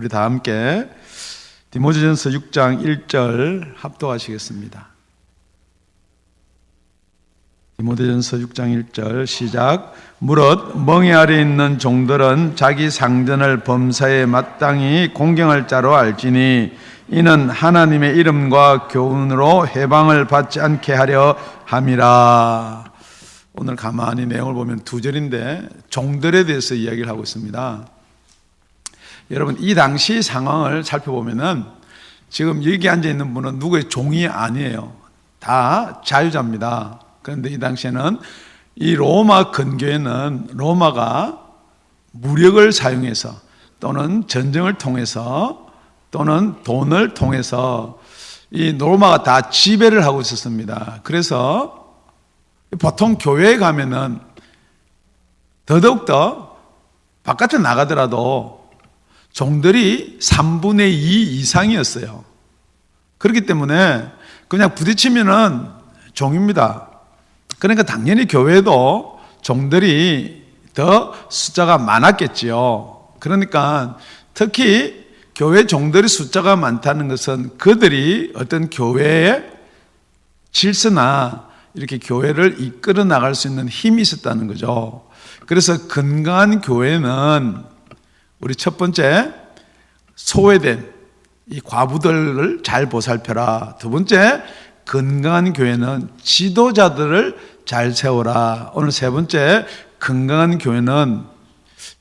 우리 다 함께 디모데전서 6장 1절 합독하시겠습니다. 디모데전서 6장 1절 시작. 무릇 멍에 아래 있는 종들은 자기 상전을 범사에 마땅히 공경할 자로 알지니 이는 하나님의 이름과 교훈으로 해방을 받지 않게 하려 함이라. 오늘 가만히 내용을 보면 두 절인데 종들에 대해서 이야기를 하고 있습니다. 여러분, 이 당시 상황을 살펴보면은 지금 여기 앉아 있는 분은 누구의 종이 아니에요. 다 자유자입니다. 그런데 이 당시에는 이 로마 근교에는 로마가 무력을 사용해서 또는 전쟁을 통해서 또는 돈을 통해서 이 로마가 다 지배를 하고 있었습니다. 그래서 보통 교회에 가면은 더더욱더 바깥에 나가더라도 종들이 3분의 2 이상이었어요. 그렇기 때문에 그냥 부딪히면은 종입니다. 그러니까 당연히 교회도 종들이 더 숫자가 많았겠지요. 그러니까 특히 교회 종들의 숫자가 많다는 것은 그들이 어떤 교회의 질서나 이렇게 교회를 이끌어 나갈 수 있는 힘이 있었다는 거죠. 그래서 건강한 교회는 우리 첫 번째, 소외된 이 과부들을 잘 보살펴라. 두 번째, 건강한 교회는 지도자들을 잘 세워라. 오늘 세 번째, 건강한 교회는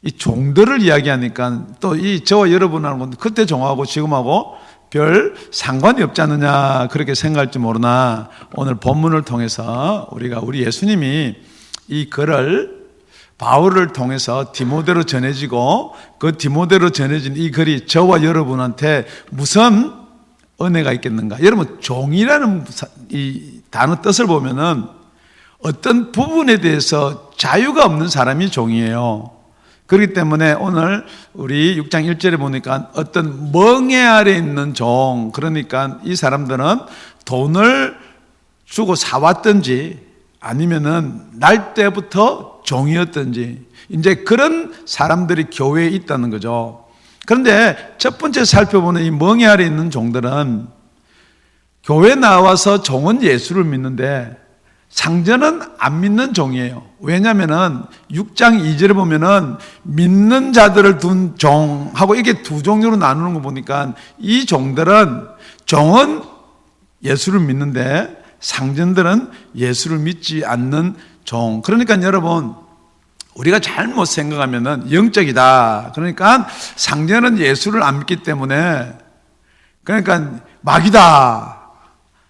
이 종들을 이야기하니까 또 이 저와 여러분하고는 그때 종하고 지금하고 별 상관이 없지 않느냐 그렇게 생각할지 모르나 오늘 본문을 통해서 우리 예수님이 이 글을 바울을 통해서 디모데로 전해지고 그 디모데로 전해진 이 글이 저와 여러분한테 무슨 은혜가 있겠는가? 여러분, 종이라는 이 단어 뜻을 보면은 어떤 부분에 대해서 자유가 없는 사람이 종이에요. 그렇기 때문에 오늘 우리 6장 1절에 보니까 어떤 멍에 아래 있는 종, 그러니까 이 사람들은 돈을 주고 사왔든지 아니면은 날 때부터 종이었든지 이제 그런 사람들이 교회에 있다는 거죠. 그런데 첫 번째 살펴보는 이 멍에 아래 있는 종들은 교회 나와서 종은 예수를 믿는데 상전은 안 믿는 종이에요. 왜냐하면은 6장 2절에 보면은 믿는 자들을 둔 종하고 이게 두 종류로 나누는 거 보니까 이 종들은 종은 예수를 믿는데 상전들은 예수를 믿지 않는 종. 그러니까 여러분, 우리가 잘못 생각하면은 영적이다. 그러니까 상전은 예수를 안 믿기 때문에 그러니까 마귀다,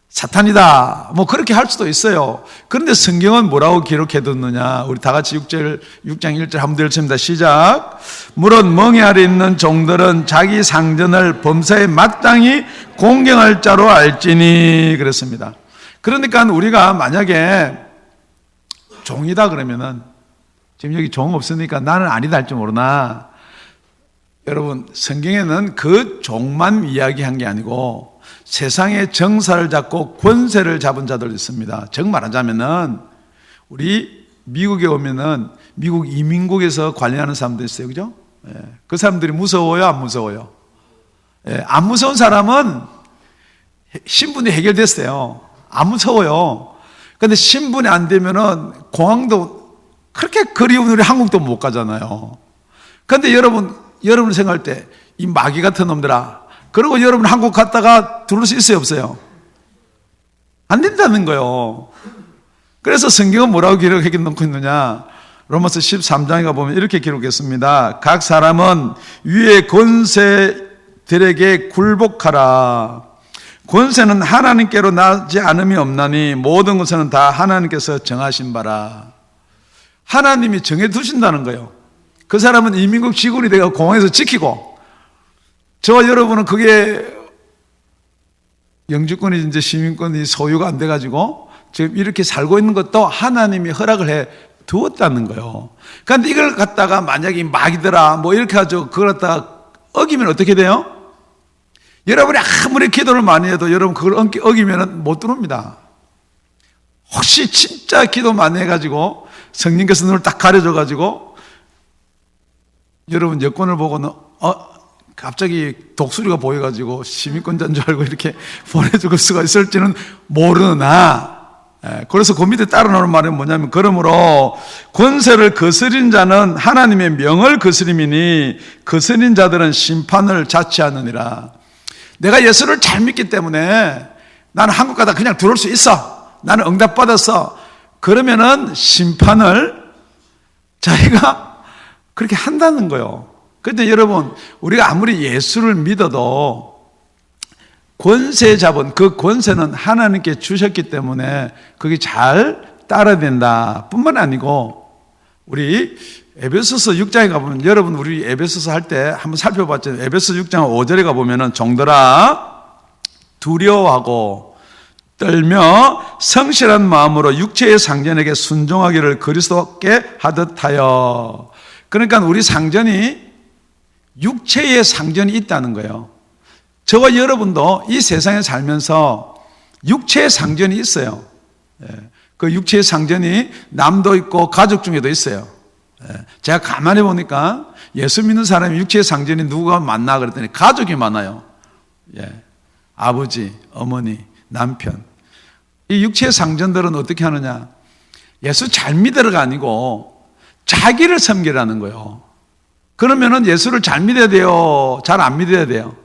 사탄이다, 뭐 그렇게 할 수도 있어요. 그런데 성경은 뭐라고 기록해뒀느냐? 우리 다 같이 6장 1절 한번 읽습니다. 시작. 무릇 멍에 아래 있는 종들은 자기 상전을 범사에 마땅히 공경할 자로 알지니 그랬습니다. 그러니까 우리가 만약에 종이다 그러면은 지금 여기 종 없으니까 나는 아니다 할지 모르나 여러분, 성경에는 그 종만 이야기한 게 아니고 세상의 정사를 잡고 권세를 잡은 자들 있습니다. 즉 말하자면은 우리 미국에 오면은 미국 이민국에서 관리하는 사람들 있어요. 그죠? 예. 그 사람들이 무서워요? 안 무서워요? 예. 안 무서운 사람은 신분이 해결됐어요. 안 무서워요. 근데 신분이 안 되면은 공항도 그렇게 그리운 우리 한국도 못 가잖아요. 근데 여러분 생각할 때 이 마귀 같은 놈들아, 그리고 여러분 한국 갔다가 들어올 수 있어요, 없어요? 안 된다는 거예요. 그래서 성경은 뭐라고 기록해 놓고 있느냐? 로마서 13장에 가보면 이렇게 기록했습니다. 각 사람은 위의 권세들에게 굴복하라. 권세는 하나님께로 나지 않음이 없나니 모든 것은 다 하나님께서 정하신 바라. 하나님이 정해두신다는 거예요. 그 사람은 이민국 직원이 되어 공항에서 지키고, 저와 여러분은 그게 영주권이 이제 시민권이 소유가 안 돼가지고 지금 이렇게 살고 있는 것도 하나님이 허락을 해 두었다는 거예요. 그런데 이걸 갖다가 만약에 마귀더라 뭐 이렇게 하죠. 그걸 갖다가 어기면 어떻게 돼요? 여러분이 아무리 기도를 많이 해도 여러분 그걸 어기면 못 들어옵니다. 혹시 진짜 기도 많이 해가지고 성령께서 눈을 딱 가려줘가지고 여러분 여권을 보고는 갑자기 독수리가 보여가지고 시민권자인 줄 알고 이렇게 보내줄 수가 있을지는 모르나, 그래서 그 밑에 따라 나오는 말은 뭐냐면, 그러므로 권세를 거스린 자는 하나님의 명을 거스림이니 거스린 자들은 심판을 자취하느니라. 내가 예수를 잘 믿기 때문에 나는 한국 가다 그냥 들어올 수 있어, 나는 응답받았어, 그러면은 심판을 자기가 그렇게 한다는 거예요. 그런데 여러분, 우리가 아무리 예수를 믿어도 권세 잡은 그 권세는 하나님께 주셨기 때문에 그게 잘 따라야 된다 뿐만 아니고, 우리 에베소서 6장에 가보면, 여러분 우리 에베소서 할 때 한번 살펴봤죠. 에베소 6장 5절에 가보면, 정들아 두려워하고 떨며 성실한 마음으로 육체의 상전에게 순종하기를 그리스도께 하듯 하여. 그러니까 우리 상전이 육체의 상전이 있다는 거예요. 저와 여러분도 이 세상에 살면서 육체의 상전이 있어요. 그 육체의 상전이 남도 있고 가족 중에도 있어요. 제가 가만히 보니까 예수 믿는 사람이 육체의 상전이 누가 많나 그랬더니 가족이 많아요. 아버지, 어머니, 남편. 이 육체의 상전들은 어떻게 하느냐? 예수 잘 믿으라가 아니고 자기를 섬기라는 거예요. 그러면은 예수를 잘 믿어야 돼요? 잘 안 믿어야 돼요?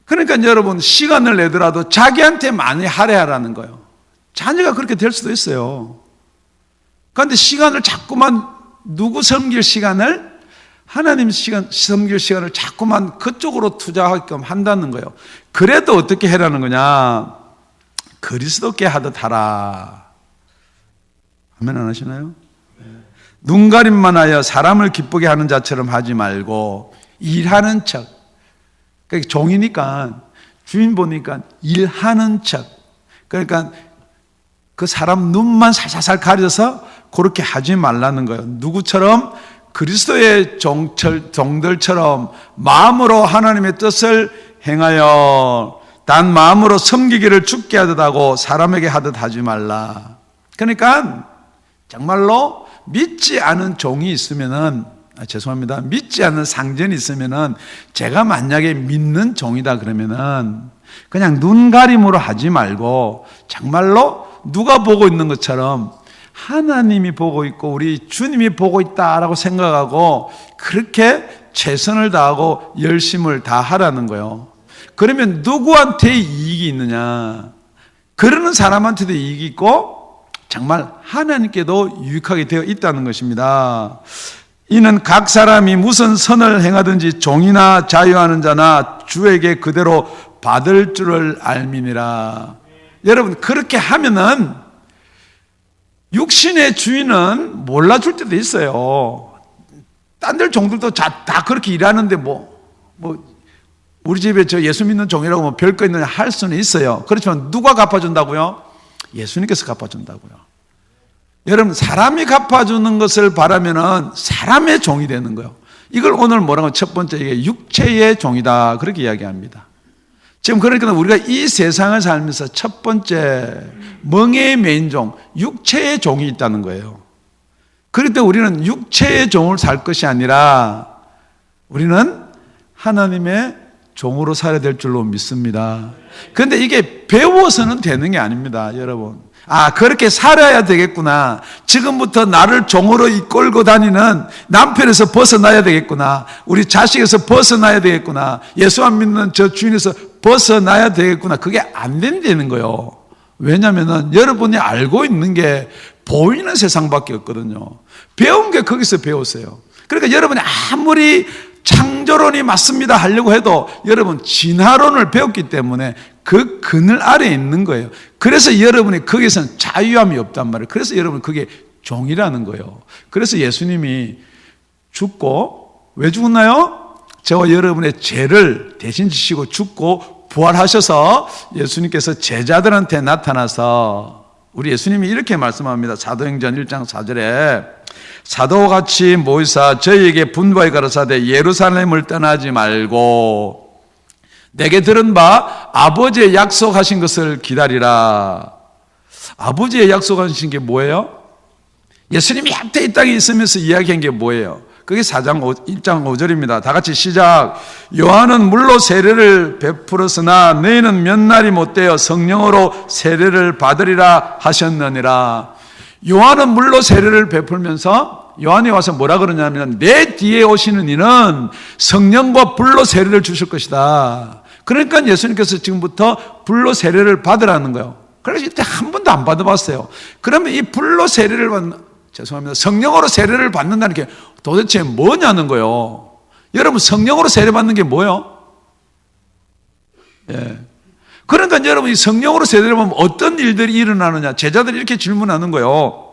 그러니까 여러분, 시간을 내더라도 자기한테 많이 할애하라는 거예요. 자녀가 그렇게 될 수도 있어요. 그런데 시간을 자꾸만 누구 섬길 시간을, 하나님 시간 섬길 시간을 자꾸만 그쪽으로 투자하게끔 한다는 거예요. 그래도 어떻게 해라는 거냐? 그리스도께 하듯 하라. 아멘 안 하시나요? 눈가림만 하여 사람을 기쁘게 하는 자처럼 하지 말고 일하는 척. 그러니까 종이니까 주인 보니까 일하는 척. 그러니까 그 사람 눈만 살살살 가려서 그렇게 하지 말라는 거예요. 누구처럼? 그리스도의 종들처럼 마음으로 하나님의 뜻을 행하여 단 마음으로 섬기기를 주께 하듯 하고 사람에게 하듯 하지 말라. 그러니까 정말로 믿지 않은 종이 있으면은, 죄송합니다, 믿지 않는 상전이 있으면은, 제가 만약에 믿는 종이다 그러면은 그냥 눈가림으로 하지 말고 정말로 누가 보고 있는 것처럼 하나님이 보고 있고 우리 주님이 보고 있다라고 생각하고 그렇게 최선을 다하고 열심을 다하라는 거예요. 그러면 누구한테 이익이 있느냐? 그러는 사람한테도 이익이 있고 정말 하나님께도 유익하게 되어 있다는 것입니다. 이는 각 사람이 무슨 선을 행하든지 종이나 자유하는 자나 주에게 그대로 받을 줄을 알미니라. 여러분, 그렇게 하면은 육신의 주인은 몰라줄 때도 있어요. 딴 데 종들도 다 그렇게 일하는데 우리 집에 저 예수 믿는 종이라고 뭐 별거 있느냐 할 수는 있어요. 그렇지만 누가 갚아준다고요? 예수님께서 갚아준다고요. 여러분, 사람이 갚아주는 것을 바라면은 사람의 종이 되는 거예요. 이걸 오늘 뭐라고? 첫 번째, 이게 육체의 종이다, 그렇게 이야기합니다. 지금 그러니까 우리가 이 세상을 살면서 첫 번째 멍에의 메인종, 육체의 종이 있다는 거예요. 그럴 때 우리는 육체의 종을 살 것이 아니라 우리는 하나님의 종으로 살아야 될 줄로 믿습니다. 그런데 이게 배워서는 되는 게 아닙니다, 여러분. 그렇게 살아야 되겠구나. 지금부터 나를 종으로 이끌고 다니는 남편에서 벗어나야 되겠구나. 우리 자식에서 벗어나야 되겠구나. 예수 안 믿는 저 주인에서 벗어나야 되겠구나. 그게 안 된다는 거예요. 왜냐하면 여러분이 알고 있는 게 보이는 세상밖에 없거든요. 배운 게 거기서 배우세요. 그러니까 여러분이 아무리 창조론이 맞습니다 하려고 해도 여러분 진화론을 배웠기 때문에 그 그늘 아래에 있는 거예요. 그래서 여러분이 거기서는 자유함이 없단 말이에요. 그래서 여러분 그게 종이라는 거예요. 그래서 예수님이 죽고, 왜 죽었나요? 저와 여러분의 죄를 대신 지시고 죽고 부활하셔서 예수님께서 제자들한테 나타나서 우리 예수님이 이렇게 말씀합니다. 사도행전 1장 4절에 사도와 같이 모이사 저희에게 분부하여 가라사대 예루살렘을 떠나지 말고 내게 들은 바 아버지의 약속하신 것을 기다리라. 아버지의 약속하신 게 뭐예요? 예수님이 약대 이 땅에 있으면서 이야기한 게 뭐예요? 그게 1장 5절입니다. 다 같이 시작. 요한은 물로 세례를 베풀었으나 너희는 몇 날이 못되어 성령으로 세례를 받으리라 하셨느니라. 요한은 물로 세례를 베풀면서 요한이 와서 뭐라 그러냐면 내 뒤에 오시는 이는 성령과 불로 세례를 주실 것이다. 그러니까 예수님께서 지금부터 불로 세례를 받으라는 거예요. 그래서 이때 한 번도 안 받아봤어요. 그러면 이 불로 세례를 죄송합니다. 성령으로 세례를 받는다는 게 도대체 뭐냐는 거예요. 여러분 성령으로 세례 받는 게 뭐예요? 예. 그러니까 여러분 이 성령으로 세례를 받으면 어떤 일들이 일어나느냐. 제자들이 이렇게 질문하는 거예요.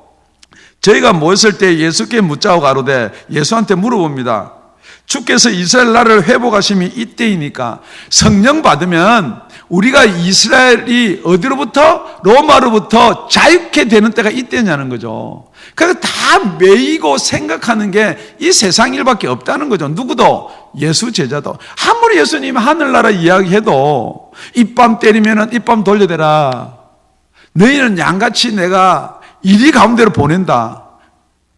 저희가 모였을 때 예수께 묻자고 가로되 예수한테 물어봅니다. 주께서 이스라엘 나라를 회복하심이 이때이니까 성령 받으면 우리가 이스라엘이 어디로부터? 로마로부터 자유케 되는 때가 이때냐는 거죠. 그래서 다 매이고 생각하는 게 이 세상 일밖에 없다는 거죠. 누구도 예수 제자도 아무리 예수님이 하늘나라 이야기해도 입밤 때리면은 입밤 돌려대라. 너희는 양같이 내가 이리 가운데로 보낸다.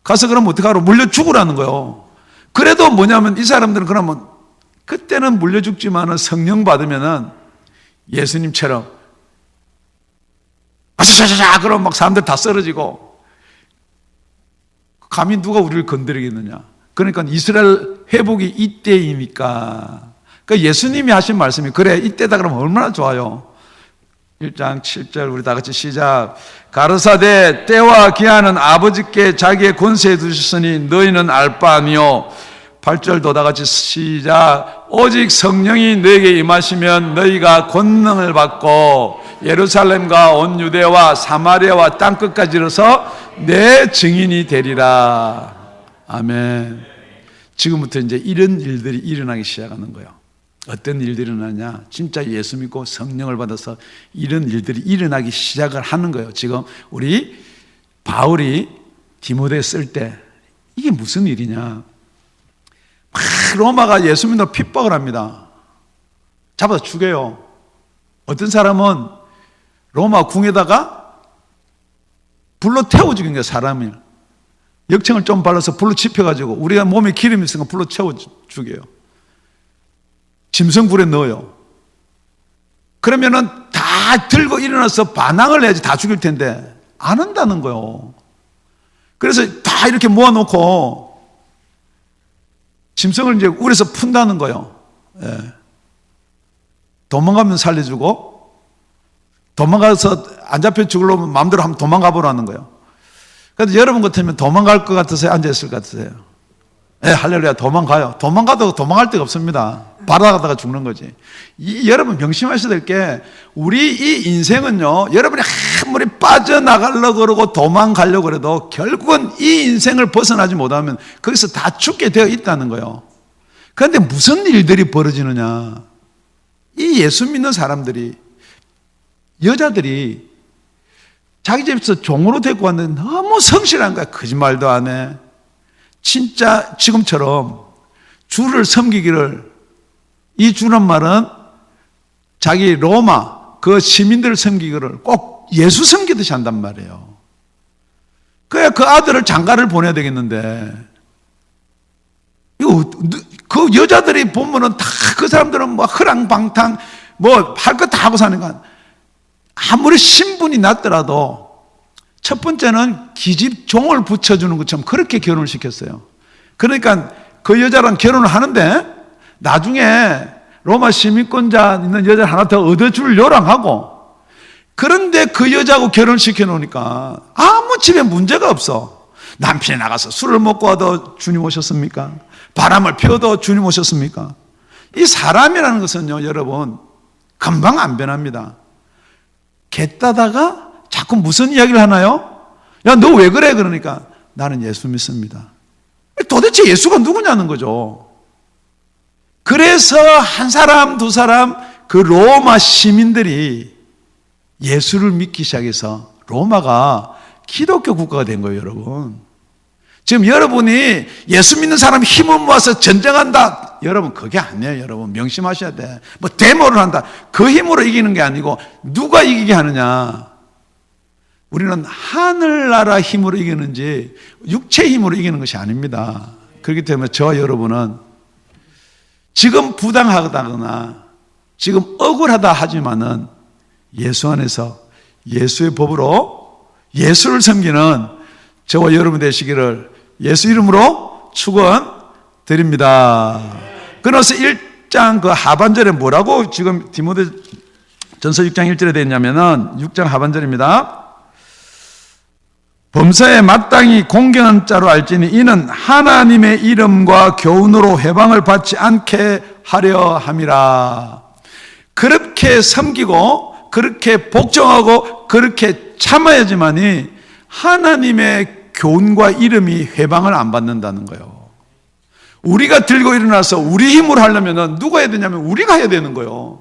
가서 그럼 어떡하러 물려 죽으라는 거예요. 그래도 뭐냐면 이 사람들은 그러면 그때는 물려 죽지만은 성령 받으면은 예수님처럼 아샤샤샤 그럼 막 사람들 다 쓰러지고 감히 누가 우리를 건드리겠느냐. 그러니까 이스라엘 회복이 이때이니까. 그러니까 예수님이 하신 말씀이 그래 이때다 그러면 얼마나 좋아요. 1장 7절 우리 다 같이 시작. 가르사대 때와 기한은 아버지께 자기의 권세에 두셨으니 너희는 알 바 아니요. 8절도 다 같이 시작. 오직 성령이 너에게 임하시면 너희가 권능을 받고 예루살렘과 온 유대와 사마리아와 땅끝까지 이르러서 내 증인이 되리라. 아멘. 지금부터 이제 이런 일들이 일어나기 시작하는 거예요. 어떤 일들이 일어나냐? 진짜 예수 믿고 성령을 받아서 이런 일들이 일어나기 시작을 하는 거예요. 지금 우리 바울이 디모데 쓸 때 이게 무슨 일이냐? 막 로마가 예수 믿는 핍박을 합니다. 잡아서 죽여요. 어떤 사람은 로마 궁에다가 불로 태워 죽인 거예요. 사람을. 역청을 좀 발라서 불로 지펴가지고 우리가 몸에 기름이 있으니까 불로 채워 죽여요. 짐승불에 넣어요. 그러면은 다 들고 일어나서 반항을 해야지 다 죽일 텐데 안 한다는 거예요. 그래서 다 이렇게 모아놓고 짐승을 이제 울에서 푼다는 거예요. 예. 도망가면 살려주고 도망가서 안 잡혀 죽으려면 마음대로 한번 도망가 보라는 거예요. 그래서 여러분 같으면 도망갈 것 같으세요? 앉아있을 것 같으세요? 네, 할렐루야. 도망가요. 도망가도 도망갈 데가 없습니다. 바라가다가 죽는 거지. 여러분 명심하셔야 될 게 우리 이 인생은요, 여러분이 아무리 빠져나가려고 그러고 도망가려고 그래도 결국은 이 인생을 벗어나지 못하면 거기서 다 죽게 되어 있다는 거예요. 그런데 무슨 일들이 벌어지느냐. 이 예수 믿는 사람들이, 여자들이 자기 집에서 종으로 데리고 왔는데 너무 성실한 거야. 거짓말도 안 해. 진짜 지금처럼 주를 섬기기를, 이 주란 말은 자기 로마 그 시민들을 섬기기를 꼭 예수 섬기듯이 한단 말이에요. 그래야 그 아들을 장가를 보내야 되겠는데, 이거 그 여자들이 보면은 다 그 사람들은 뭐 허랑방탕 뭐 할 거 다 하고 사는 건, 아무리 신분이 낮더라도 첫 번째는 기집 종을 붙여주는 것처럼 그렇게 결혼을 시켰어요. 그러니까 그 여자랑 결혼을 하는데 나중에 로마 시민권자 있는 여자 하나 더 얻어줄 요랑하고, 그런데 그 여자하고 결혼시켜 놓으니까 아무 집에 문제가 없어. 남편이 나가서 술을 먹고 와도 주님 오셨습니까? 바람을 피워도 주님 오셨습니까? 이 사람이라는 것은요, 여러분 금방 안 변합니다. 개 따다가 자꾸 무슨 이야기를 하나요? 야, 너 왜 그래? 그러니까 나는 예수 믿습니다. 도대체 예수가 누구냐는 거죠. 그래서 한 사람 두 사람 그 로마 시민들이 예수를 믿기 시작해서 로마가 기독교 국가가 된 거예요, 여러분. 지금 여러분이 예수 믿는 사람 힘을 모아서 전쟁한다, 여러분 그게 아니에요. 여러분 명심하셔야 돼. 뭐 데모를 한다, 그 힘으로 이기는 게 아니고 누가 이기게 하느냐. 우리는 하늘나라 힘으로 이기는지 육체 힘으로 이기는 것이 아닙니다. 그렇기 때문에 저와 여러분은 지금 부당하다거나 지금 억울하다 하지만은 예수 안에서 예수의 법으로 예수를 섬기는 저와 여러분 되시기를 예수 이름으로 축원드립니다. 그래서 1장 그 하반절에 뭐라고 지금 디모데전서 6장 1절에 되어 있냐면은 6장 하반절입니다. 범사에 마땅히 공경한 자로 알지니 이는 하나님의 이름과 교훈으로 해방을 받지 않게 하려 함이라. 그렇게 섬기고 그렇게 복종하고 그렇게 참아야지만이 하나님의 교훈과 이름이 해방을 안 받는다는 거예요. 우리가 들고 일어나서 우리 힘으로 하려면 누가 해야 되냐면 우리가 해야 되는 거예요.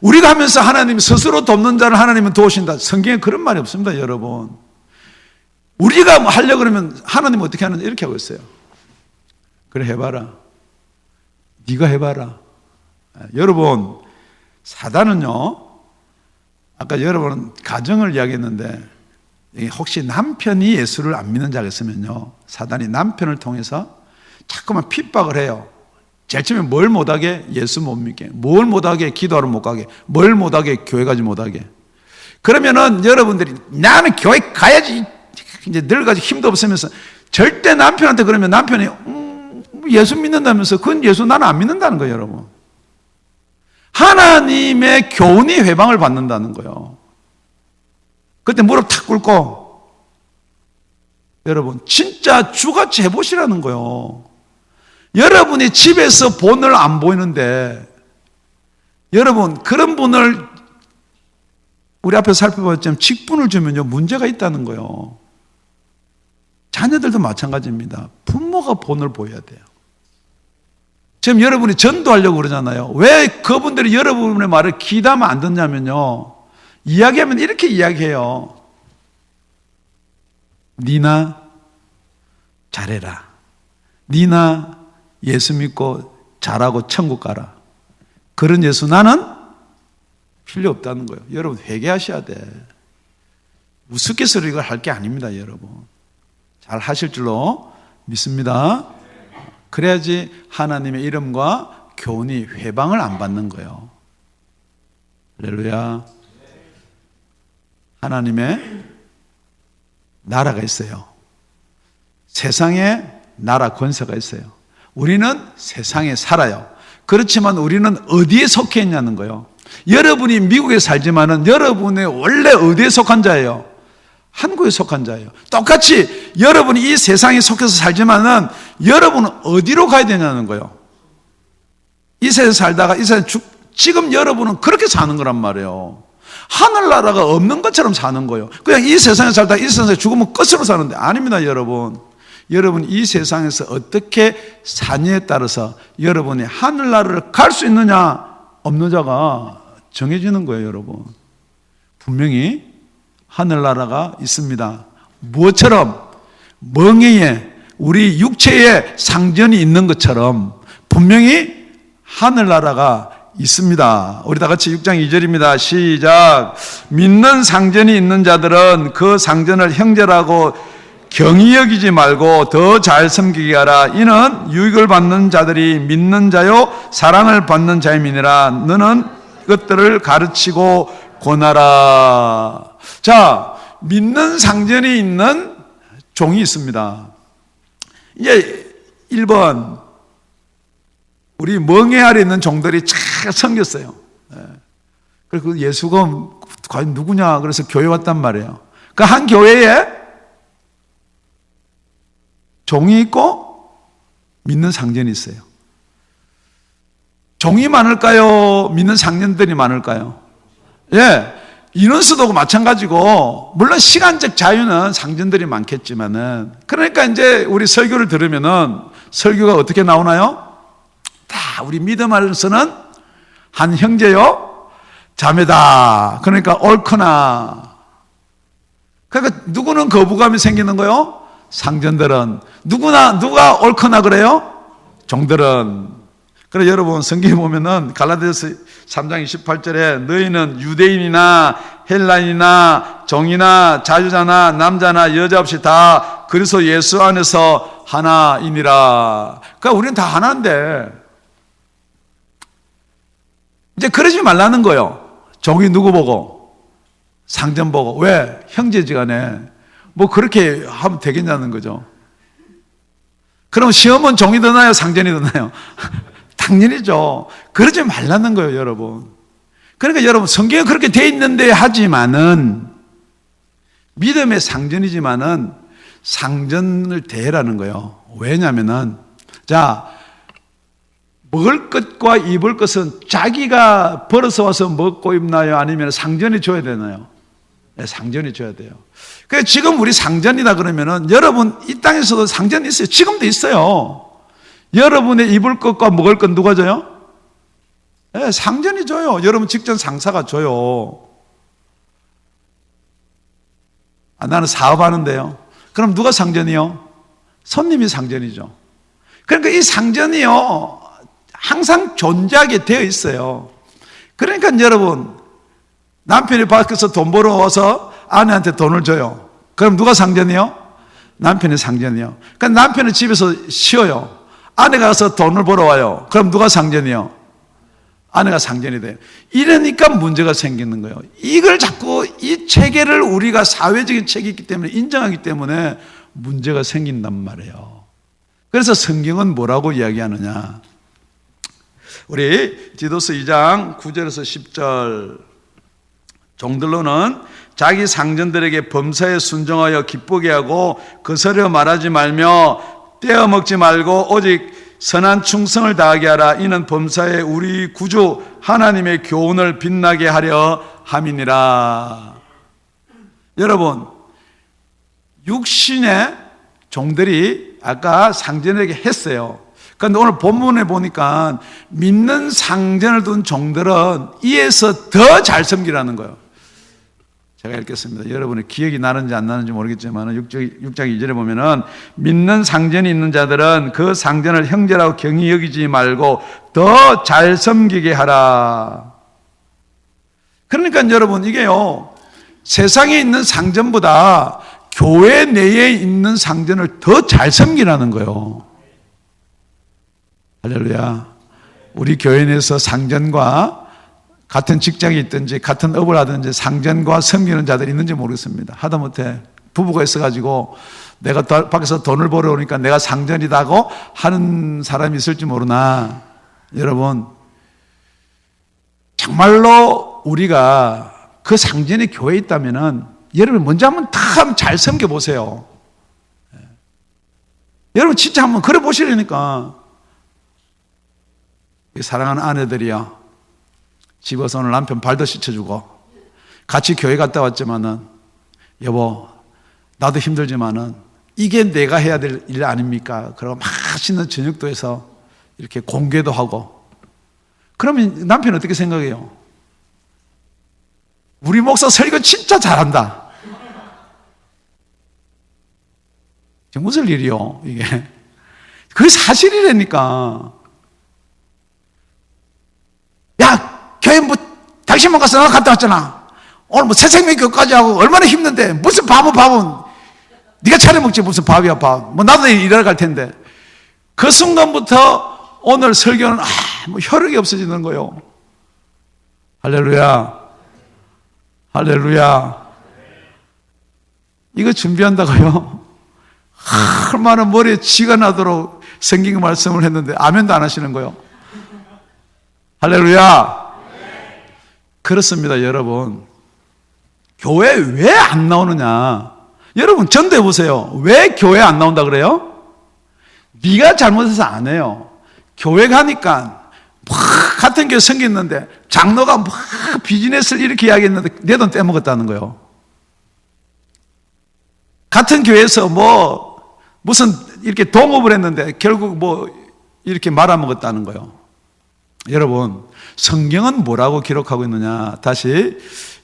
우리가 하면서 하나님 스스로 돕는 자를 하나님은 도우신다. 성경에 그런 말이 없습니다, 여러분. 우리가 뭐 하려고 그러면 하나님은 어떻게 하는지 이렇게 하고 있어요. 그래, 해봐라. 네가 해봐라. 여러분, 사단은요, 아까 여러분 가정을 이야기했는데 혹시 남편이 예수를 안 믿는 자가 있으면요, 사단이 남편을 통해서 자꾸만 핍박을 해요. 제일 처음에 뭘 못하게? 예수 못 믿게. 뭘 못하게? 기도하러 못 가게. 뭘 못하게? 교회 가지 못하게. 그러면은 여러분들이 나는 교회 가야지 이제 늙어가지고 힘도 없으면서 절대 남편한테 그러면 남편이 예수 믿는다면서 그건 예수 나는 안 믿는다는 거예요, 여러분. 하나님의 교훈이 회방을 받는다는 거예요. 그때 무릎 탁 꿇고 여러분 진짜 주같이 해보시라는 거예요. 여러분이 집에서 본을 안 보이는데 여러분 그런 분을 우리 앞에서 살펴봤지만 직분을 주면요 문제가 있다는 거예요. 자녀들도 마찬가지입니다. 부모가 본을 보여야 돼요. 지금 여러분이 전도하려고 그러잖아요. 왜 그분들이 여러분의 말을 귀담아 안 듣냐면요, 이야기하면 이렇게 이야기해요. 니나 잘해라. 니나 예수 믿고 잘하고 천국 가라. 그런 예수 나는 필요 없다는 거예요. 여러분 회개하셔야 돼. 우스갯소리를 할 게 아닙니다, 여러분. 잘 하실 줄로 믿습니다. 그래야지 하나님의 이름과 교훈이 회방을 안 받는 거예요. 할렐루야. 하나님의 나라가 있어요. 세상에 나라 권세가 있어요. 우리는 세상에 살아요. 그렇지만 우리는 어디에 속해 있냐는 거예요. 여러분이 미국에 살지만은 여러분의 원래 어디에 속한 자예요? 한국에 속한 자예요. 똑같이 여러분이 이 세상에 속해서 살지만은 여러분은 어디로 가야 되냐는 거예요. 이 세상에 살다가 이 세상에 지금 여러분은 그렇게 사는 거란 말이에요. 하늘나라가 없는 것처럼 사는 거예요. 그냥 이 세상에 살다가 이 세상에 죽으면 끝으로 사는데 아닙니다, 여러분. 여러분 이 세상에서 어떻게 사느냐에 따라서 여러분이 하늘나라를 갈 수 있느냐 없는 자가 정해지는 거예요, 여러분. 분명히 하늘나라가 있습니다. 무엇처럼? 멍에에 우리 육체에 상전이 있는 것처럼 분명히 하늘나라가 있습니다. 우리 다 같이 6장 2절입니다. 시작. 믿는 상전이 있는 자들은 그 상전을 형제라고 경히 여기지 말고 더 잘 섬기게 하라. 이는 유익을 받는 자들이 믿는 자요 사랑을 받는 자임이니라. 너는 그것들을 가르치고 권하라. 자, 믿는 상전이 있는 종이 있습니다. 이제 1번 우리 멍에 아래 있는 종들이 잘 섬겼어요. 그리고 예수가 과연 누구냐 그래서 교회 왔단 말이에요. 그 한 교회에 종이 있고 믿는 상전이 있어요. 종이 많을까요? 믿는 상전들이 많을까요? 예, 인원수도 마찬가지고 물론 시간적 자유는 상전들이 많겠지만은 그러니까 이제 우리 설교를 들으면은 설교가 어떻게 나오나요? 다 우리 믿음 안에서는 한 형제요 자매다. 그러니까 옳거나. 그러니까 누구는 거부감이 생기는 거요? 상전들은. 누가 옳거나 그래요? 종들은. 그래 여러분 성경에 보면은 갈라디아서 3장 28절에 너희는 유대인이나 헬라인이나 종이나 자유자나 남자나 여자 없이 다 그리스도 예수 안에서 하나이니라. 그러니까 우리는 다 하나인데 이제 그러지 말라는 거예요. 종이 누구 보고? 상전 보고. 왜? 형제지간에 뭐 그렇게 하면 되겠냐는 거죠. 그럼 시험은 종이 더 나요? 상전이 더 나요? 당연히죠. 그러지 말라는 거예요, 여러분. 그러니까 여러분, 성경에 그렇게 돼 있는데 하지만은 믿음의 상전이지만은 상전을 대라는 거예요. 왜냐면은 자, 먹을 것과 입을 것은 자기가 벌어서 와서 먹고 입나요? 아니면 상전이 줘야 되나요? 네, 상전이 줘야 돼요. 그래서 지금 우리 상전이다 그러면은 여러분 이 땅에서도 상전이 있어요. 지금도 있어요. 여러분의 입을 것과 먹을 것 누가 줘요? 네, 상전이 줘요. 여러분 직전 상사가 줘요. 나는 사업하는데요. 그럼 누가 상전이요? 손님이 상전이죠. 그러니까 이 상전이요 항상 존재하게 되어 있어요. 그러니까 여러분 남편이 밖에서 돈 벌어와서 아내한테 돈을 줘요. 그럼 누가 상전이요? 남편이 상전이요. 그러니까 남편은 집에서 쉬어요. 아내가 가서 돈을 벌어와요. 그럼 누가 상전이요? 아내가 상전이 돼요. 이러니까 문제가 생기는 거예요. 이걸 자꾸 이 체계를 우리가 사회적인 체계이기 때문에 인정하기 때문에 문제가 생긴단 말이에요. 그래서 성경은 뭐라고 이야기하느냐? 우리 디도서 2장 9절에서 10절 종들로는 자기 상전들에게 범사에 순종하여 기쁘게 하고 거스려 말하지 말며 떼어먹지 말고 오직 선한 충성을 다하게 하라. 이는 범사에 우리 구주 하나님의 교훈을 빛나게 하려 함이니라. 여러분, 육신의 종들이 아까 상전에게 했어요. 그런데 오늘 본문에 보니까 믿는 상전을 둔 종들은 이에서 더 잘 섬기라는 거예요. 제가 읽겠습니다. 여러분의 기억이 나는지 안 나는지 모르겠지만 6장 2절에 보면은 믿는 상전이 있는 자들은 그 상전을 형제라고 경히 여기지 말고 더 잘 섬기게 하라. 그러니까 여러분 이게요 세상에 있는 상전보다 교회 내에 있는 상전을 더 잘 섬기라는 거예요. 할렐루야. 우리 교회 내에서 상전과 같은 직장이 있든지 같은 업을 하든지 상전과 섬기는 자들이 있는지 모르겠습니다. 하다못해 부부가 있어가지고 내가 밖에서 돈을 벌어오니까 내가 상전이다고 하는 사람이 있을지 모르나 여러분 정말로 우리가 그 상전이 교회에 있다면은 여러분 먼저 한번 잘 섬겨보세요. 여러분 진짜 한번 그래 보시려니까 사랑하는 아내들이요 집에서 오늘 남편 발도 씻어주고 같이 교회 갔다 왔지만은 여보 나도 힘들지만은 이게 내가 해야 될 일 아닙니까? 그러고 맛있는 저녁도 해서 이렇게 공개도 하고 그러면 남편 어떻게 생각해요? 우리 목사 설교 진짜 잘한다. 무슨 일이요 이게? 그게 사실이라니까. 야 교회 뭐 당신만 가서 나 갔다 왔잖아. 오늘 뭐 새생명교까지 하고 얼마나 힘든데 무슨 밥은 네가 차려 먹지 무슨 밥이야 밥. 뭐 나도 일하러 갈 텐데. 그 순간부터 오늘 설교는 뭐 혈육이 없어지는 거요. 할렐루야. 할렐루야. 이거 준비한다고요? 얼마나 머리에 쥐가 나도록 생긴 말씀을 했는데 아멘도 안 하시는 거요. 할렐루야. 그렇습니다, 여러분. 교회 왜 안 나오느냐? 여러분 전도해 보세요. 왜 교회 안 나온다 그래요? 네가 잘못해서 안 해요. 교회 가니까 같은 교회 생겼는데 장로가 비즈니스를 이렇게 이야기했는데 내 돈 떼먹었다는 거예요. 같은 교회에서 무슨 이렇게 동업을 했는데 결국 이렇게 말아먹었다는 거예요. 여러분 성경은 뭐라고 기록하고 있느냐? 다시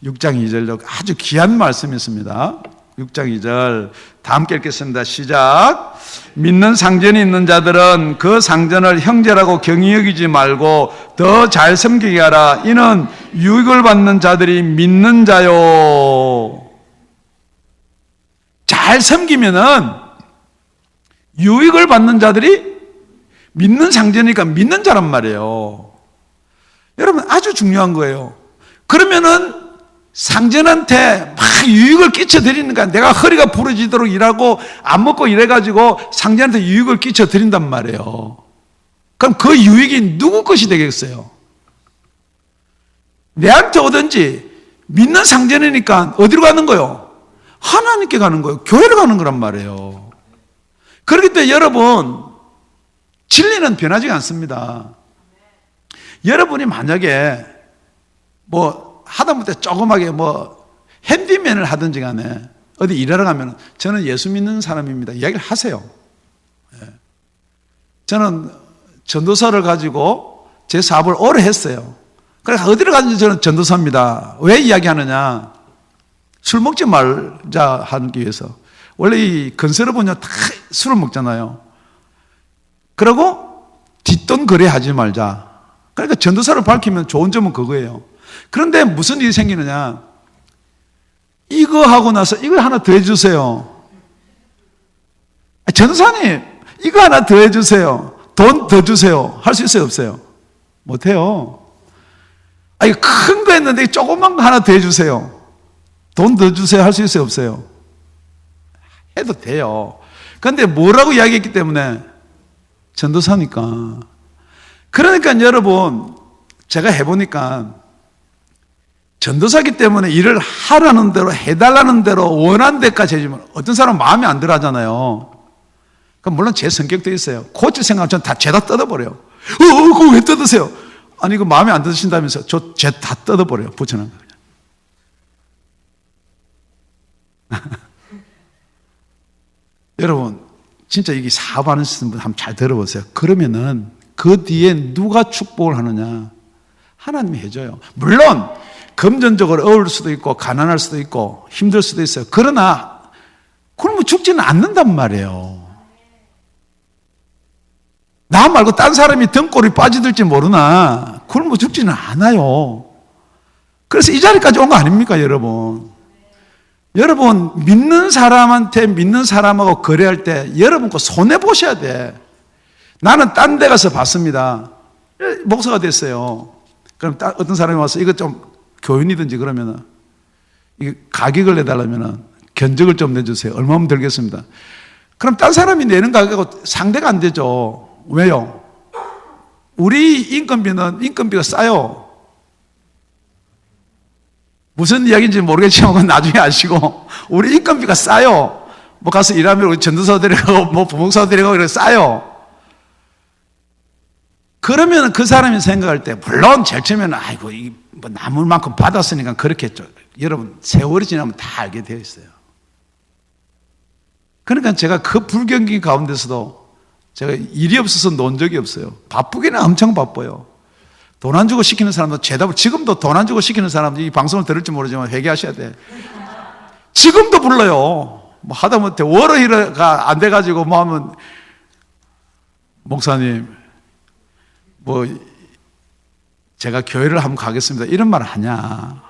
6장 2절로 아주 귀한 말씀이 있습니다. 6장 2절 다 함께 읽겠습니다. 시작. 믿는 상전이 있는 자들은 그 상전을 형제라고 경히 여기지 말고 더 잘 섬기게 하라. 이는 유익을 받는 자들이 믿는 자요. 잘 섬기면은 유익을 받는 자들이 믿는 상전이니까 믿는 자란 말이에요. 여러분, 아주 중요한 거예요. 그러면은 상전한테 막 유익을 끼쳐드리니까 내가 허리가 부러지도록 일하고 안 먹고 이래가지고 상전한테 유익을 끼쳐드린단 말이에요. 그럼 그 유익이 누구 것이 되겠어요? 내한테 오든지 믿는 상전이니까 어디로 가는 거예요? 하나님께 가는 거예요. 교회로 가는 거란 말이에요. 그렇기 때문에 여러분, 진리는 변하지 않습니다. 여러분이 만약에 하다못해 조그맣게 핸디맨을 하든지 간에 어디 일하러 가면 저는 예수 믿는 사람입니다. 이야기를 하세요. 저는 전도사를 가지고 제 사업을 오래 했어요. 그래서 어디를 가든지 저는 전도사입니다. 왜 이야기하느냐? 술 먹지 말자 하기 위해서. 원래 이 건설업은요, 다 술을 먹잖아요. 그리고 뒷돈 거래하지 말자. 그러니까 전도사를 밝히면 좋은 점은 그거예요. 그런데 무슨 일이 생기느냐? 이거 하고 나서 이거 하나 더 해주세요. 전도사님, 이거 하나 더 해주세요. 돈 더 주세요. 할 수 있어요, 없어요? 못해요. 이거 큰 거 했는데 조그만 거 하나 더 해주세요. 돈 더 주세요. 할 수 있어요, 없어요? 해도 돼요. 그런데 뭐라고 이야기했기 때문에? 전도사니까. 그러니까 여러분, 제가 해보니까 전도사기 때문에 일을 하라는 대로, 해달라는 대로, 원하는 데까지 해주면 어떤 사람은 마음에 안 들어 하잖아요. 그럼 물론 제 성격도 있어요. 고칠 생각하면 전 다 죄다 뜯어버려요. 그거 왜 뜯으세요? 아니, 그 마음에 안 드신다면서 저 죄 다 뜯어버려요. 붙여놓은 거 그냥. 여러분, 진짜 이게 사업하는 분 한번 잘 들어보세요. 그러면은 그 뒤에 누가 축복을 하느냐? 하나님이 해줘요. 물론 금전적으로 어려울 수도 있고 가난할 수도 있고 힘들 수도 있어요. 그러나 굶어 죽지는 않는단 말이에요. 나 말고 딴 사람이 등골이 빠지들지 모르나 굶어 죽지는 않아요. 그래서 이 자리까지 온 거 아닙니까, 여러분? 여러분, 믿는 사람한테 믿는 사람하고 거래할 때 여러분 거 손해보셔야 돼. 나는 딴 데 가서 봤습니다. 목사가 됐어요. 그럼 어떤 사람이 와서 이거 좀 교인이든지 그러면은 이게 가격을 내달라면은 견적을 좀 내주세요. 얼마면 들겠습니다. 그럼 딴 사람이 내는 가격하고 상대가 안 되죠. 왜요? 우리 인건비가 싸요. 무슨 이야기인지 모르겠지만 그건 나중에 아시고, 우리 인건비가 싸요. 가서 일하면 우리 전도사 데려가고 부목사 데려가고 이렇게 싸요. 그러면 그 사람이 생각할 때, 물론 제일 처음에는 아이고 남을 만큼 받았으니까 그렇겠죠. 여러분, 세월이 지나면 다 알게 되어 있어요. 그러니까 제가 그 불경기 가운데서도 제가 일이 없어서 논 적이 없어요. 바쁘기는 엄청 바빠요. 돈 안 주고 시키는 사람도 지금도 돈 안 주고 시키는 사람도 이 방송을 들을지 모르지만 회개하셔야 돼. 지금도 불러요. 하다못해 월요일가 안 돼가지고 하면, 목사님, 제가 교회를 한번 가겠습니다. 이런 말 하냐.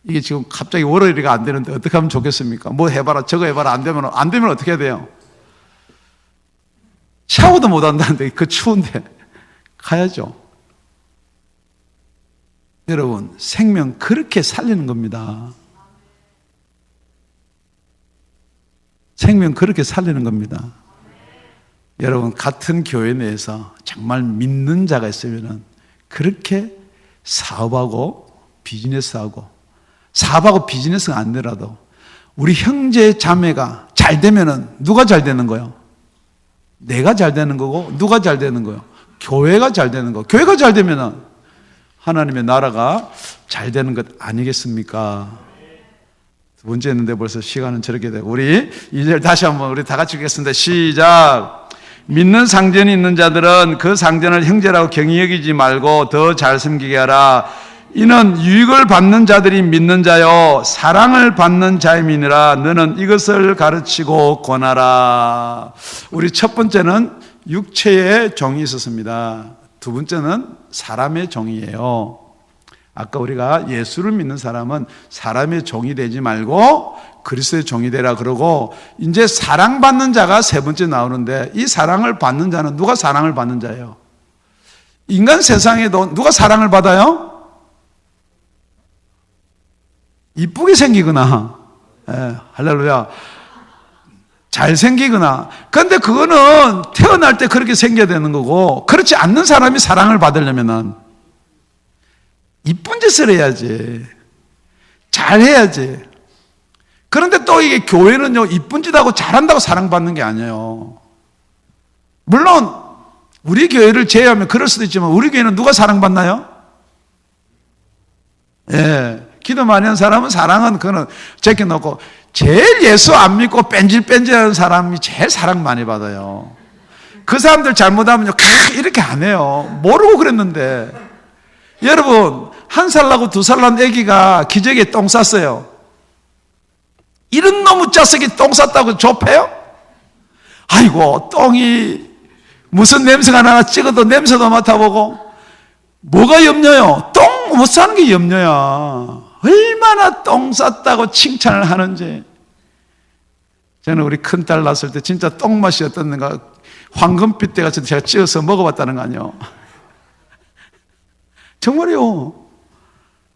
이게 지금 갑자기 월요일이가 안 되는데 어떻게 하면 좋겠습니까? 해봐라, 저거 해봐라. 안 되면 어떻게 해야 돼요? 샤워도 못 한다는데 그 추운데 가야죠. 여러분, 생명 그렇게 살리는 겁니다. 생명 그렇게 살리는 겁니다. 여러분, 같은 교회 내에서 정말 믿는 자가 있으면 그렇게 사업하고 비즈니스가 안 되라도 우리 형제 자매가 잘 되면은 누가 잘 되는 거예요? 내가 잘 되는 거고, 누가 잘 되는 거예요? 교회가 잘 되는 거. 교회가 잘 되면은 하나님의 나라가 잘 되는 것 아니겠습니까? 두 번째 했는데 벌써 시간은 저렇게 되고, 우리 2절 다시 한번 우리 다 같이 읽겠습니다. 시작. 믿는 상전이 있는 자들은 그 상전을 형제라고 경히 여기지 말고 더 잘 섬기게 하라. 이는 유익을 받는 자들이 믿는 자요 사랑을 받는 자임이니라. 너는 이것을 가르치고 권하라. 우리 첫 번째는 육체의 종이 있었습니다. 두 번째는 사람의 종이에요. 아까 우리가 예수를 믿는 사람은 사람의 종이 되지 말고 그리스도의 종이 되라 그러고, 이제 사랑받는 자가 세 번째 나오는데, 이 사랑을 받는 자는 누가 사랑을 받는 자예요? 인간 세상에도 누가 사랑을 받아요? 이쁘게 생기거나, 할렐루야, 잘생기거나. 그런데 그거는 태어날 때 그렇게 생겨야 되는 거고, 그렇지 않는 사람이 사랑을 받으려면은 이쁜 짓을 해야지, 잘해야지. 그런데 또 이게 교회는요, 이쁜 짓하고 잘한다고 사랑받는 게 아니에요. 물론 우리 교회를 제외하면 그럴 수도 있지만, 우리 교회는 누가 사랑받나요? 기도 많이 하는 사람은 사랑은 그거는 제껴놓고, 제일 예수 안 믿고 뺀질뺀질하는 사람이 제일 사랑 많이 받아요. 그 사람들 잘못하면요, 이렇게 안 해요. 모르고 그랬는데. 여러분, 1살 나고 2살 난 애기가 기저귀에 똥 쌌어요. 이런 놈의 자식이 똥 쌌다고 좁혀요? 아이고, 똥이 무슨 냄새가 나나 찍어도 냄새도 맡아보고. 뭐가 염려요? 똥 못 사는 게 염려야. 얼마나 똥 쌌다고 칭찬을 하는지. 저는 우리 큰딸 낳았을 때 진짜 똥맛이 어떻는가 황금빛 때 같이 제가 찌어서 먹어봤다는 거 아니에요. 정말이요.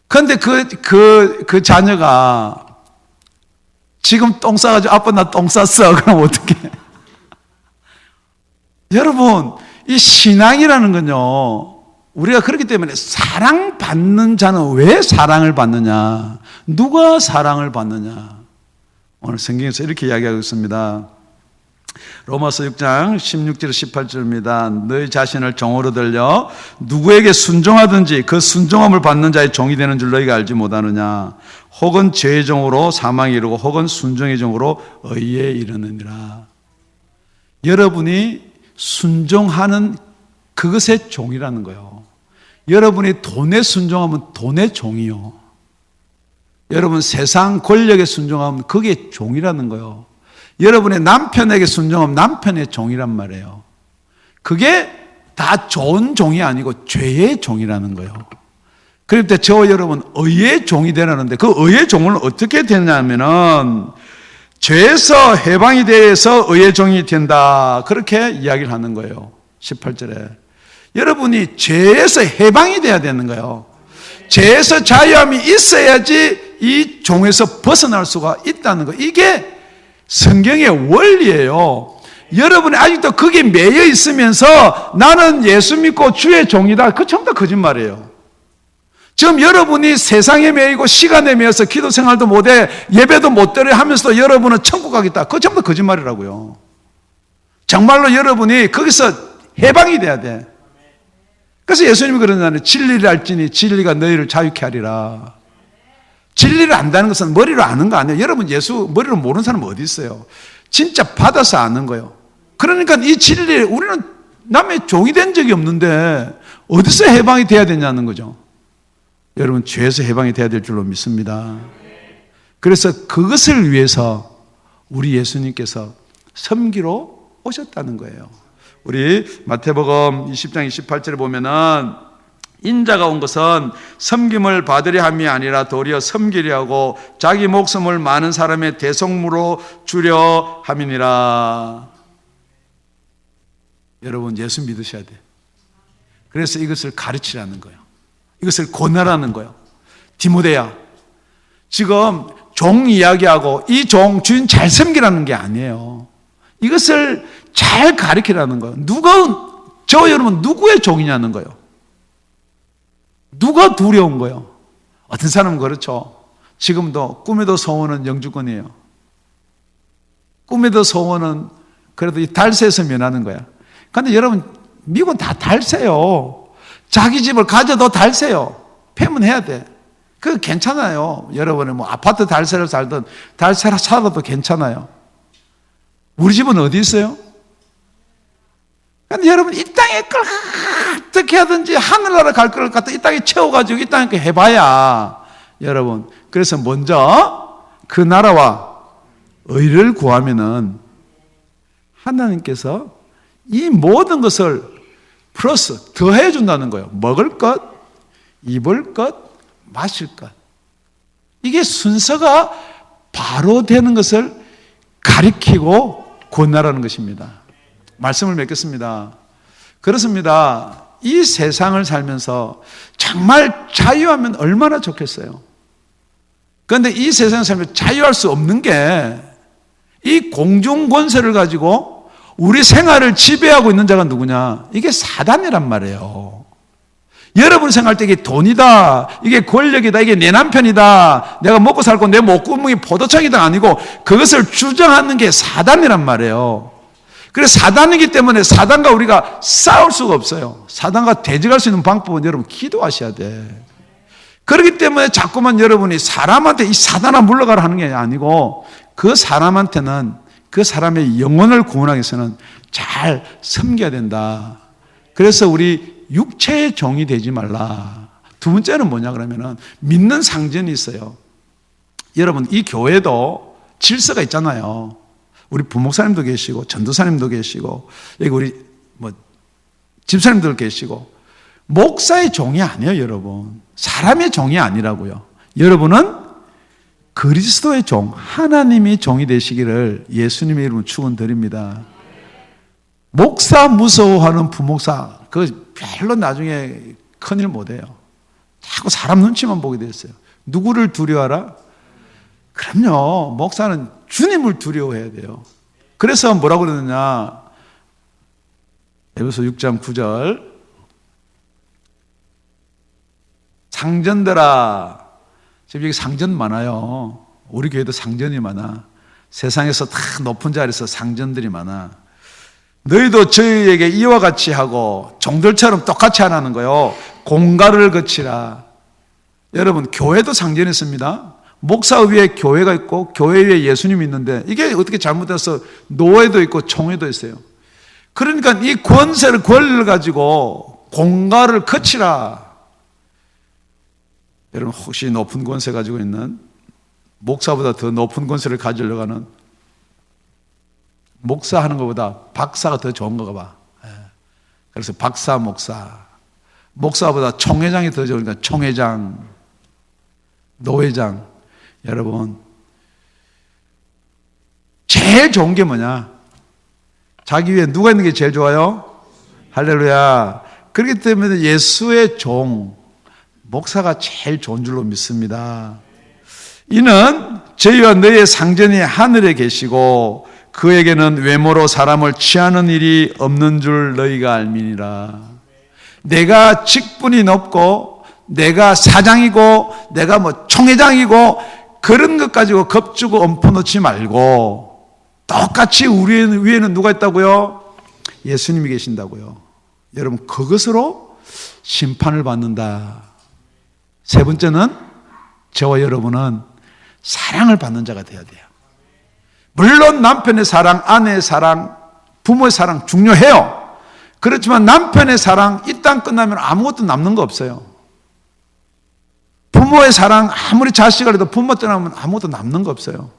그런데 그 자녀가 지금 똥 싸가지고 아빠 나 똥 쌌어. 그럼 어떡해? 여러분, 이 신앙이라는 건요, 우리가 그렇기 때문에 사랑받는 자는 왜 사랑을 받느냐? 누가 사랑을 받느냐? 오늘 성경에서 이렇게 이야기하고 있습니다. 로마서 6장 16절 18절입니다. 너희 자신을 종으로 들려 누구에게 순종하든지 그 순종함을 받는 자의 종이 되는 줄 너희가 알지 못하느냐? 혹은 죄의 종으로 사망에 이르고 혹은 순종의 종으로 의에 이르느니라. 여러분이 순종하는 그것의 종이라는 거예요. 여러분이 돈에 순종하면 돈의 종이요. 여러분 세상 권력에 순종하면 그게 종이라는 거예요. 여러분의 남편에게 순종하면 남편의 종이란 말이에요. 그게 다 좋은 종이 아니고 죄의 종이라는 거예요. 그럴 때 저 여러분 의의 종이 되라는데, 그 의의 종은 어떻게 되냐면은 죄에서 해방이 돼서 의의 종이 된다, 그렇게 이야기를 하는 거예요. 18절에 여러분이 죄에서 해방이 돼야 되는 거예요. 죄에서 자유함이 있어야지 이 종에서 벗어날 수가 있다는 거예요. 이게 성경의 원리예요. 여러분이 아직도 거기에 매여 있으면서 나는 예수 믿고 주의 종이다, 그거 전부 다 거짓말이에요. 지금 여러분이 세상에 매이고 시간에 매여서 기도 생활도 못해 예배도 못 드려 하면서도 여러분은 천국 가겠다, 그거 전부 다 거짓말이라고요. 정말로 여러분이 거기서 해방이 돼야 돼. 그래서 예수님이 그러잖아요. 진리를 알지니 진리가 너희를 자유케 하리라. 진리를 안다는 것은 머리로 아는 거 아니에요. 여러분 예수 머리로 모르는 사람 어디 있어요? 진짜 받아서 아는 거예요. 그러니까 이 진리, 우리는 남의 종이 된 적이 없는데 어디서 해방이 돼야 되냐는 거죠. 여러분 죄에서 해방이 돼야 될 줄로 믿습니다. 그래서 그것을 위해서 우리 예수님께서 섬기러 오셨다는 거예요. 우리 마태복음 20장 28절에 보면은 인자가 온 것은 섬김을 받으려 함이 아니라 도리어 섬기려 하고 자기 목숨을 많은 사람의 대속무로 주려 함이니라. 여러분 예수 믿으셔야 돼요. 그래서 이것을 가르치라는 거예요. 이것을 권하라는 거예요. 디모데야, 지금 종 이야기하고 이 종 주인 잘 섬기라는 게 아니에요. 이것을 잘 가르치라는 거예요. 저 여러분 누구의 종이냐는 거예요. 누가 두려운 거예요? 어떤 사람은 그렇죠. 지금도 꿈에도 소원은 영주권이에요. 꿈에도 소원은 그래도 이 달세에서 면하는 거야. 그런데 여러분 미국은 다 달세요. 자기 집을 가져도 달세요. 폐문해야 돼. 그거 괜찮아요. 여러분은 뭐 아파트 달세를 살든 달세를 살아도 괜찮아요. 우리 집은 어디 있어요? 근데 여러분 이 땅에 걸 어떻게 하든지 하늘나라 갈 걸 갖다 이 땅에 채워가지고 이 땅에 해봐야, 여러분 그래서 먼저 그 나라와 의를 구하면은 하나님께서 이 모든 것을 플러스 더해 준다는 거예요. 먹을 것, 입을 것, 마실 것. 이게 순서가 바로 되는 것을 가리키고 권하라는 것입니다. 말씀을 맺겠습니다. 그렇습니다. 이 세상을 살면서 정말 자유하면 얼마나 좋겠어요. 그런데 이 세상을 살면서 자유할 수 없는 게 이 공중 권세를 가지고 우리 생활을 지배하고 있는 자가 누구냐? 이게 사단이란 말이에요. 여러분 생각할 때 이게 돈이다, 이게 권력이다, 이게 내 남편이다, 내가 먹고 살고 내 목구멍이 포도청이다 아니고 그것을 주장하는 게 사단이란 말이에요. 그래서 사단이기 때문에 사단과 우리가 싸울 수가 없어요. 사단과 대적할 수 있는 방법은 여러분 기도하셔야 돼. 그렇기 때문에 자꾸만 여러분이 사람한테 이 사단아 물러가라 하는 게 아니고 그 사람한테는 그 사람의 영혼을 구원하기 위해서는 잘 섬겨야 된다. 그래서 우리 육체의 종이 되지 말라. 두 번째는 뭐냐 그러면은 믿는 상전이 있어요. 여러분 이 교회도 질서가 있잖아요. 우리 부목사님도 계시고 전도사님도 계시고 여기 우리 집사님들 계시고 목사의 종이 아니에요, 여러분. 사람의 종이 아니라고요. 여러분은 그리스도의 종, 하나님의 종이 되시기를 예수님의 이름으로 축원드립니다. 목사 무서워하는 부목사, 그 별로 나중에 큰일 못해요. 자꾸 사람 눈치만 보게 됐어요. 누구를 두려워하라? 그럼요. 목사는 주님을 두려워해야 돼요. 그래서 뭐라고 그러느냐? 에베소 6장 9절 상전들아. 지금 여기 상전 많아요. 우리 교회도 상전이 많아. 세상에서 다 높은 자리에서 상전들이 많아. 너희도 저희에게 이와 같이 하고 종들처럼 똑같이 하라는 거요. 공갈을 거치라. 여러분 교회도 상전이 있습니다. 목사 위에 교회가 있고 교회 위에 예수님이 있는데 이게 어떻게 잘못해서 노예도 있고 총회도 있어요. 그러니까 이 권리를 가지고 공갈을 거치라. 여러분 혹시 높은 권세 가지고 있는 목사보다 더 높은 권세를 가지려고 하는 목사 하는 것보다 박사가 더 좋은 거 봐. 그래서 박사 목사, 목사보다 총회장이 더 좋으니까 총회장, 노회장. 여러분 제일 좋은 게 뭐냐? 자기 위에 누가 있는 게 제일 좋아요? 할렐루야. 그렇기 때문에 예수의 종 목사가 제일 좋은 줄로 믿습니다. 이는 저희와 너희의 상전이 하늘에 계시고 그에게는 외모로 사람을 취하는 일이 없는 줄 너희가 알미니라. 내가 직분이 높고 내가 사장이고 내가 총회장이고 그런 것 가지고 겁주고 엄포 놓지 말고 똑같이 우리 위에는 누가 있다고요? 예수님이 계신다고요. 여러분 그것으로 심판을 받는다. 세 번째는 저와 여러분은 사랑을 받는 자가 되어야 돼요. 물론 남편의 사랑, 아내의 사랑, 부모의 사랑 중요해요. 그렇지만 남편의 사랑 이 땅 끝나면 아무것도 남는 거 없어요. 부모의 사랑 아무리 자식을 해도 부모 떠나면 아무것도 남는 거 없어요.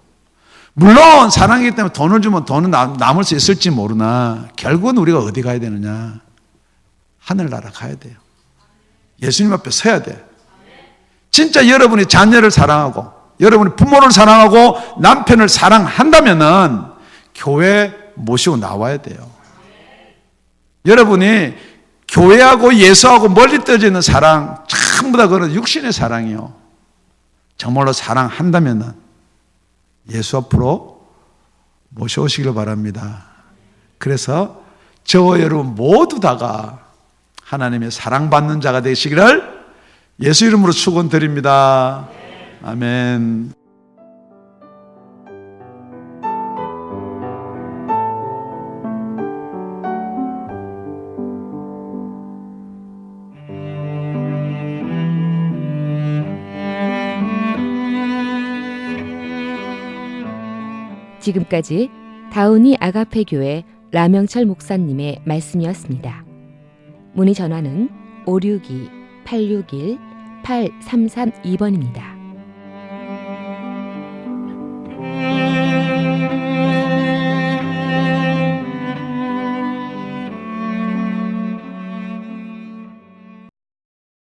물론 사랑이기 때문에 돈을 주면 돈은 남을 수 있을지 모르나 결국은 우리가 어디 가야 되느냐? 하늘나라 가야 돼요. 예수님 앞에 서야 돼요. 진짜 여러분이 자녀를 사랑하고 여러분이 부모를 사랑하고 남편을 사랑한다면은 교회 모시고 나와야 돼요. 여러분이 교회하고 예수하고 멀리 떨어져 있는 사랑 전부 다 그런 육신의 사랑이요. 정말로 사랑한다면은 예수 앞으로 모셔오시기를 바랍니다. 그래서 저와 여러분 모두 다가 하나님의 사랑받는 자가 되시기를 예수 이름으로 축원드립니다. 아멘. 지금까지 다운이 아가페 교회 라명철 목사님의 말씀이었습니다. 문의 전화는 562-861-8332번입니다.